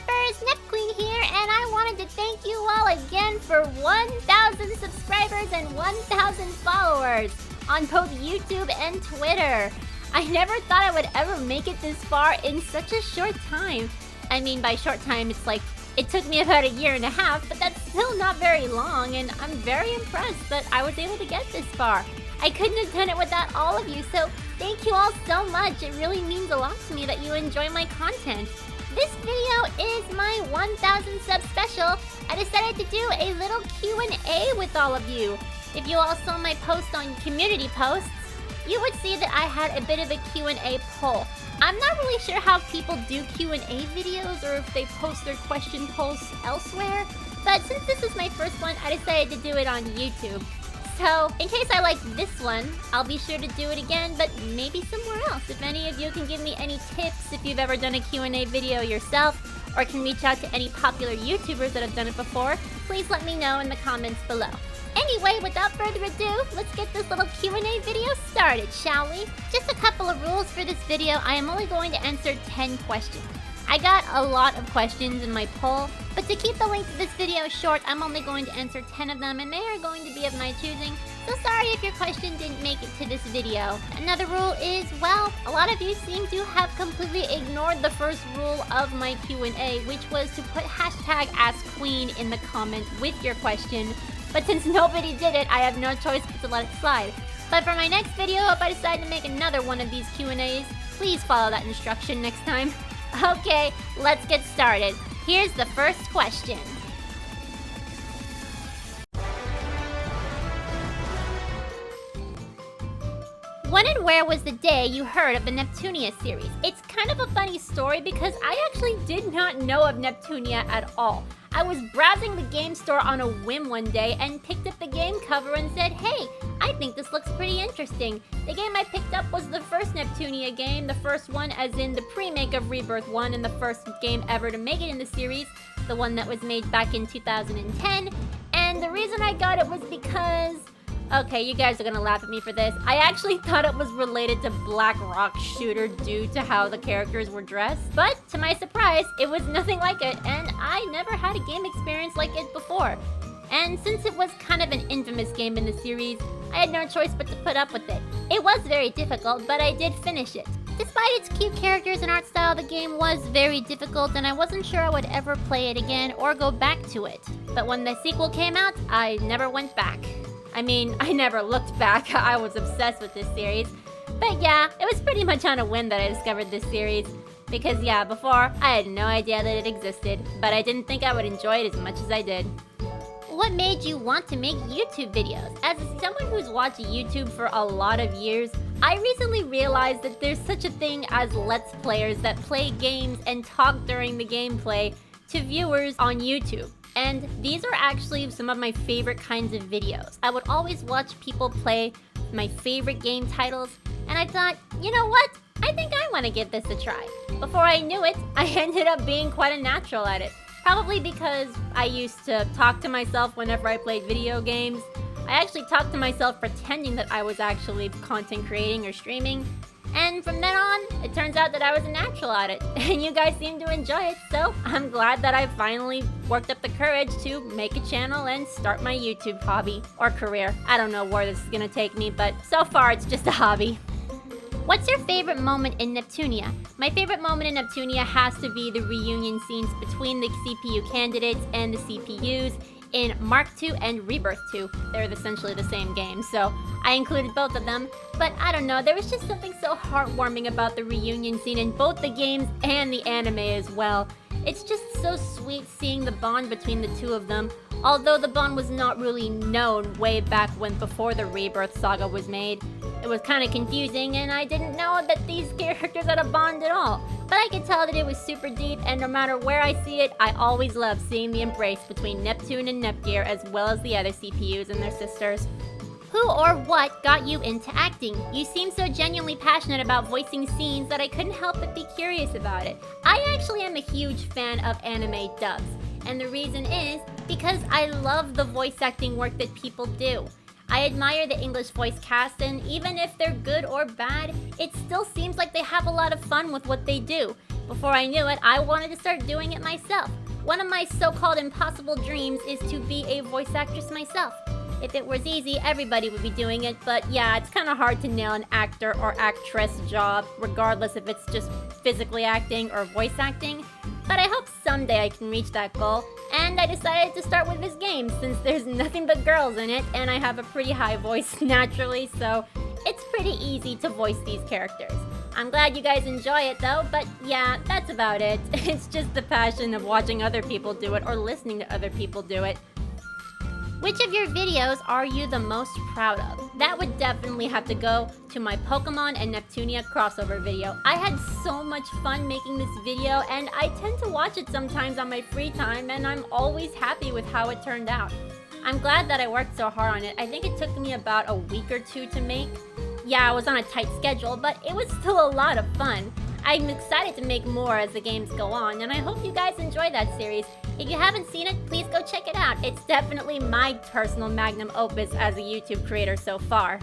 Peppers, Nepqueen here, and I wanted to thank you all again for 1,000 subscribers and 1,000 followers on both YouTube and Twitter. I never thought I would ever make it this far in such a short time. I mean, by short time, it's like, it took me about 1.5 years, but that's still not very long, and I'm very impressed that I was able to get this far. I couldn't have done it without all of you, so thank you all so much. It really means a lot to me that you enjoy my content. This video is my 1,000 sub special. I decided to do a little Q&A with all of you. If you all saw my post on community posts, you would see that I had a bit of a Q&A poll. I'm not really sure how people do Q&A videos or if they post their question polls elsewhere, but since this is my first one, I decided to do it on YouTube. So, in case I like this one, I'll be sure to do it again, but maybe somewhere else. If any of you can give me any tips, if you've ever done a Q&A video yourself, or can reach out to any popular YouTubers that have done it before, please let me know in the comments below. Anyway, without further ado, let's get this little Q&A video started, shall we? Just a couple of rules for this video. I am only going to answer 10 questions. I got a lot of questions in my poll, but to keep the length of this video short, I'm only going to answer 10 of them, and they are going to be of my choosing, so sorry if your question didn't make it to this video. Another rule is, well, a lot of you seem to have completely ignored the first rule of my Q&A, which was to put hashtag AskQueen in the comments with your question, but since nobody did it, I have no choice but to let it slide. But for my next video, if I decide to make another one of these Q&As, please follow that instruction next time. Okay, let's get started. Here's the first question. When and where was the day you heard of the Neptunia series? It's kind of a funny story because I actually did not know of Neptunia at all. I was browsing the game store on a whim one day and picked up the game cover and said, hey, I think this looks pretty interesting. The game I picked up was the first Neptunia game, the first one as in the pre-make of Rebirth 1 and the first game ever to make it in the series, the one that was made back in 2010. And the reason I got it was because... Okay, you guys are gonna laugh at me for this. I actually thought it was related to Black Rock Shooter due to how the characters were dressed. But to my surprise, it was nothing like it, and I never had a game experience like it before. And since it was kind of an infamous game in the series, I had no choice but to put up with it. It was very difficult, but I did finish it. Despite its cute characters and art style, the game was very difficult, and I wasn't sure I would ever play it again or go back to it. But when the sequel came out, I never went back. I mean, I never looked back. I was obsessed with this series. But yeah, it was pretty much on a whim that I discovered this series. Because yeah, before, I had no idea that it existed, but I didn't think I would enjoy it as much as I did. What made you want to make YouTube videos? As someone who's watched YouTube for a lot of years, I recently realized that there's such a thing as Let's Players that play games and talk during the gameplay to viewers on YouTube. And these are actually some of my favorite kinds of videos. I would always watch people play my favorite game titles, and I thought, you know what? I think I want to give this a try. Before I knew it, I ended up being quite a natural at it. Probably because I used to talk to myself whenever I played video games. I actually talked to myself pretending that I was actually content creating or streaming. And from then on, it turns out that I was a natural at it, and you guys seem to enjoy it, so I'm glad that I finally worked up the courage to make a channel and start my YouTube hobby, or career. I don't know where this is gonna take me, but so far it's just a hobby. What's your favorite moment in Neptunia? My favorite moment in Neptunia has to be the reunion scenes between the CPU candidates and the CPUs in Mark II and Rebirth 2. They're essentially the same game, so I included both of them. But I don't know, there was just something so heartwarming about the reunion scene in both the games and the anime as well. It's just so sweet seeing the bond between the two of them, although the bond was not really known way back when before the Rebirth saga was made. It was kind of confusing, and I didn't know that these characters had a bond at all. But I could tell that it was super deep, and no matter where I see it, I always love seeing the embrace between Neptune and Nepgear, as well as the other CPUs and their sisters. Who or what got you into acting? You seem so genuinely passionate about voicing scenes that I couldn't help but be curious about it. I actually am a huge fan of anime dubs, and the reason is because I love the voice acting work that people do. I admire the English voice cast, and even if they're good or bad, it still seems like they have a lot of fun with what they do. Before I knew it, I wanted to start doing it myself. One of my so-called impossible dreams is to be a voice actress myself. If it was easy, everybody would be doing it, but yeah, it's kind of hard to nail an actor or actress job, regardless if it's just physically acting or voice acting. But I hope someday I can reach that goal, and I decided to start with this game since there's nothing but girls in it, and I have a pretty high voice naturally, so it's pretty easy to voice these characters. I'm glad you guys enjoy it though, but yeah, that's about it. It's just the passion of watching other people do it or listening to other people do it. Which of your videos are you the most proud of? That would definitely have to go to my Pokemon and Neptunia crossover video. I had so much fun making this video, and I tend to watch it sometimes on my free time, and I'm always happy with how it turned out. I'm glad that I worked so hard on it. I think it took me about a week or two to make. Yeah, I was on a tight schedule, but it was still a lot of fun. I'm excited to make more as the games go on, and I hope you guys enjoy that series. If you haven't seen it, please go check it out. It's definitely my personal magnum opus as a YouTube creator so far.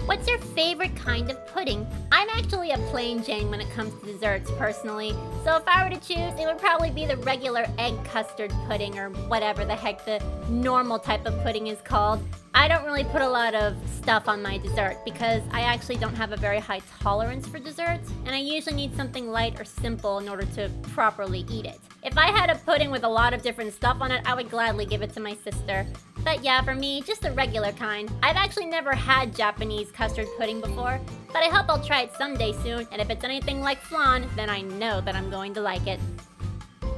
What's your favorite kind of pudding? I'm actually a plain Jane when it comes to desserts, personally. So if I were to choose, it would probably be the regular egg custard pudding or whatever the heck the normal type of pudding is called. I don't really put a lot of stuff on my dessert because I actually don't have a very high tolerance for desserts, and I usually need something light or simple in order to properly eat it. If I had a pudding with a lot of different stuff on it, I would gladly give it to my sister. But yeah, for me, just the regular kind. I've actually never had Japanese custard pudding before, but I hope I'll try it someday soon, and if it's anything like flan, then I know that I'm going to like it.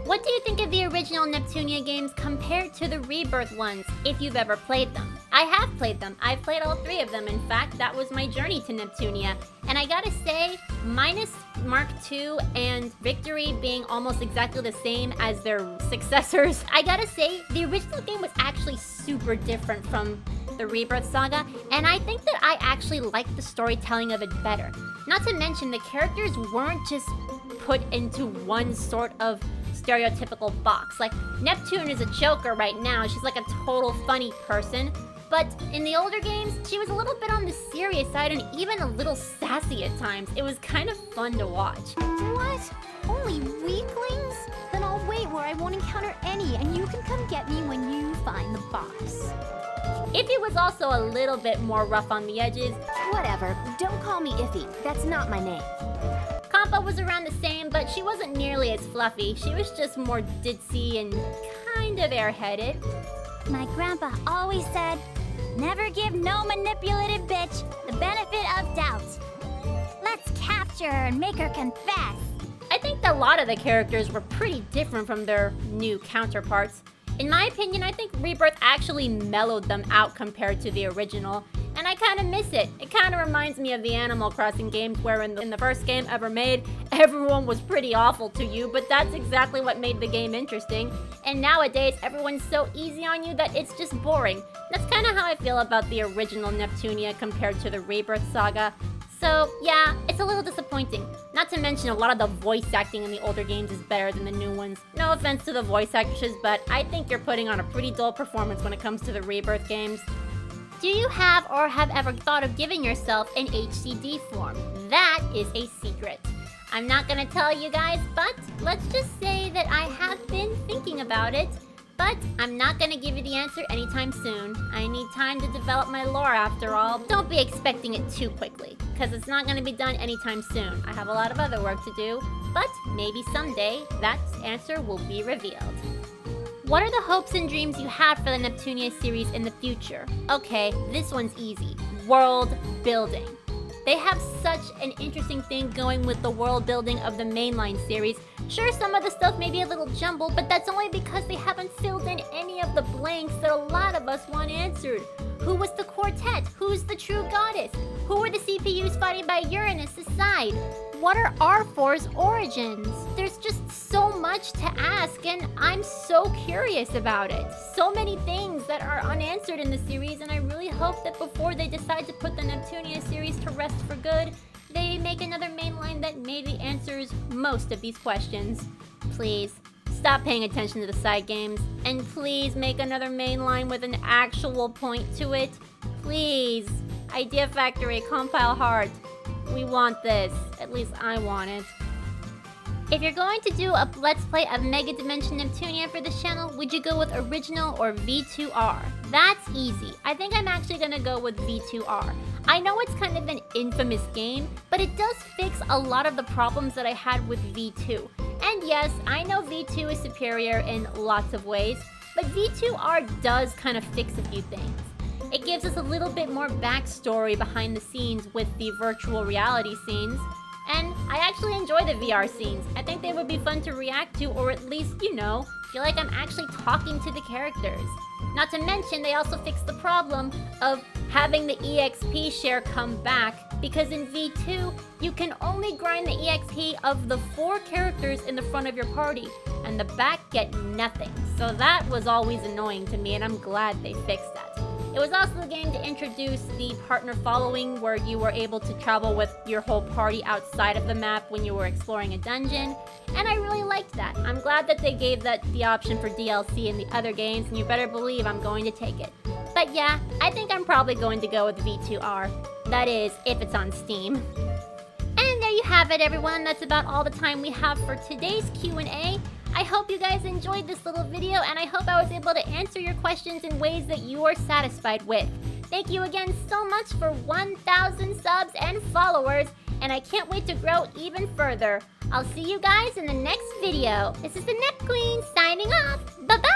What do you think of the original Neptunia games compared to the Rebirth ones, if you've ever played them? I have played them. I've played all 3 of them. In fact, that was my journey to Neptunia. And I gotta say, minus Mark II and Victory being almost exactly the same as their successors, I gotta say, the original game was actually super different from the Rebirth saga, and I think that I actually liked the storytelling of it better. Not to mention, the characters weren't just put into one sort of stereotypical box. Like, Neptune is a joker right now. She's like a total funny person. But in the older games, she was a little bit on the serious side and even a little sassy at times. It was kind of fun to watch. What? Only weaklings? Then I'll wait where I won't encounter any, and you can come get me when you find the box. Iffy was also a little bit more rough on the edges. Whatever. Don't call me Iffy. That's not my name. Kampa was around the same, but she wasn't nearly as fluffy. She was just more ditzy and kind of airheaded. My grandpa always said, never give no manipulative bitch the benefit of doubt. Let's capture her and make her confess. I think that a lot of the characters were pretty different from their new counterparts. In my opinion, I think Rebirth actually mellowed them out compared to the original, and I kind of miss it. It kind of reminds me of the Animal Crossing games where in the first game ever made, everyone was pretty awful to you, but that's exactly what made the game interesting. And nowadays, everyone's so easy on you that it's just boring. That's kind of how I feel about the original Neptunia compared to the Rebirth saga. So yeah, it's a little disappointing. Not to mention a lot of the voice acting in the older games is better than the new ones. No offense to the voice actresses, but I think you're putting on a pretty dull performance when it comes to the Rebirth games. Do you have or have ever thought of giving yourself an HCD form? That is a secret. I'm not gonna tell you guys, but let's just say that I have been thinking about it. But I'm not gonna give you the answer anytime soon. I need time to develop my lore after all. Don't be expecting it too quickly, because it's not gonna be done anytime soon. I have a lot of other work to do, but maybe someday that answer will be revealed. What are the hopes and dreams you have for the Neptunia series in the future? Okay, this one's easy. World building. They have such an interesting thing going with the world building of the mainline series. Sure, some of the stuff may be a little jumbled, but that's only because they haven't filled in any of the blanks that a lot of us want answered. Who was the quartet? Who's the true goddess? Who were the CPUs fighting by Uranus' side? What are R4's origins? There's just so much to ask, and I'm so curious about it. So many things that are unanswered in the series, and I really hope that before they decide to put the Neptunia series to rest for good, they make another mainline that maybe answers most of these questions. Please, stop paying attention to the side games, and please make another mainline with an actual point to it. Please. Idea Factory, compile hard. We want this. At least I want it. If you're going to do a Let's Play of Mega Dimension Neptunia for this channel, would you go with Original or V2R? That's easy. I think I'm actually gonna go with V2R. I know it's kind of an infamous game, but it does fix a lot of the problems that I had with V2. And yes, I know V2 is superior in lots of ways, but V2R does kind of fix a few things. It gives us a little bit more backstory behind the scenes with the virtual reality scenes, and I actually enjoy the VR scenes. I think they would be fun to react to, or at least, you know, feel like I'm actually talking to the characters. Not to mention, they also fix the problem of having the EXP share come back, because in V2, you can only grind the EXP of the 4 characters in the front of your party, and the back get nothing. So that was always annoying to me, and I'm glad they fixed that. It was also a game to introduce the partner following, where you were able to travel with your whole party outside of the map when you were exploring a dungeon, and I really liked that. I'm glad that they gave that the option for DLC in the other games, and you better believe I'm going to take it. But yeah, I think I'm probably going to go with V2R. That is, if it's on Steam. And there you have it, everyone. That's about all the time we have for today's Q&A. I hope you guys enjoyed this little video, and I hope I was able to answer your questions in ways that you are satisfied with. Thank you again so much for 1,000 subs and followers, and I can't wait to grow even further. I'll see you guys in the next video. This is the Nepqueen signing off. Bye-bye!